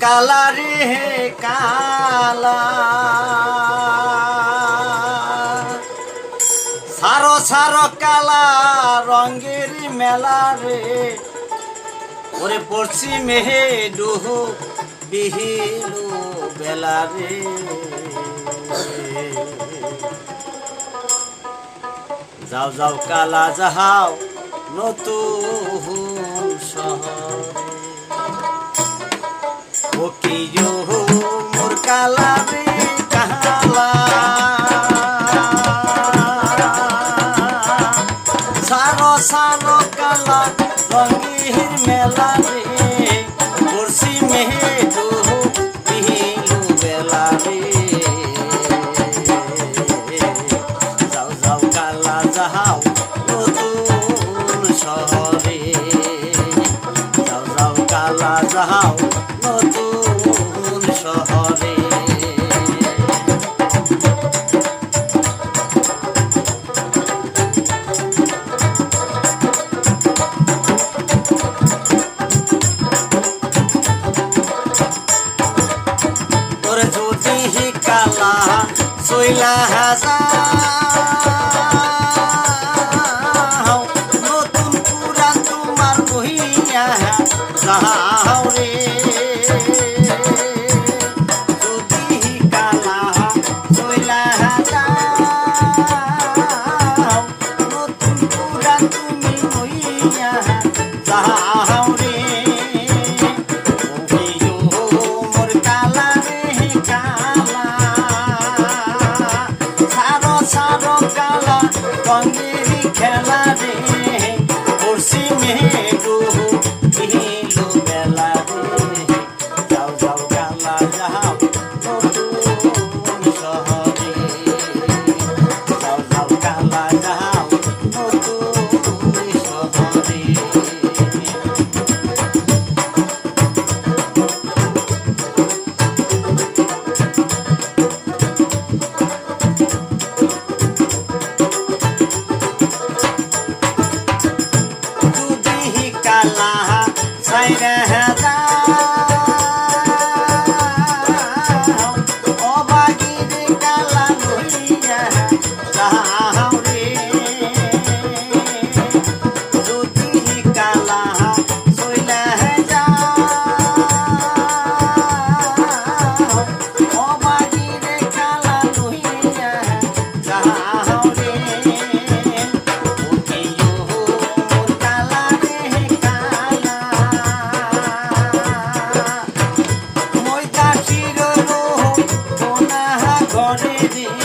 কালা রে কালা সারো সারো কালা রঙের মেলা রে ওরে পড়ছি মেহে ডুহু বিহিলু বেলা রে যাও যাও কালা যাহাও নতুন শহরে ও কি মোর কালা রে কালা সারো সারো কালা রঙের মেলা রে পড়ছি মেহে ডুহু বিহিলু বেলা রে যাও যাও কালা যাহাও নতুন শহরে যাও যাও কালা যাহাও নতুন শহরে তোরে যদি কালা সইলা হাজার নতুন পুরান তোমার বহিয়া যাও রে যদি কালা সইলা হাজার নতুন পুরান তুমি বহিয়া যাও রে রঙের খেলা রে পড়ছি মেহে ডুহু বিহিলু বেলা রে যাও যাও কালা যাও নতুন শহরে যাও যাও কালা যাও নতুন শহরে কালা সাইরা যাও অবাগির কালা লইয়া যাও রে যদি কালা সইলা যাও অবাগির কালা লইয়া যাও রে ঘরে রে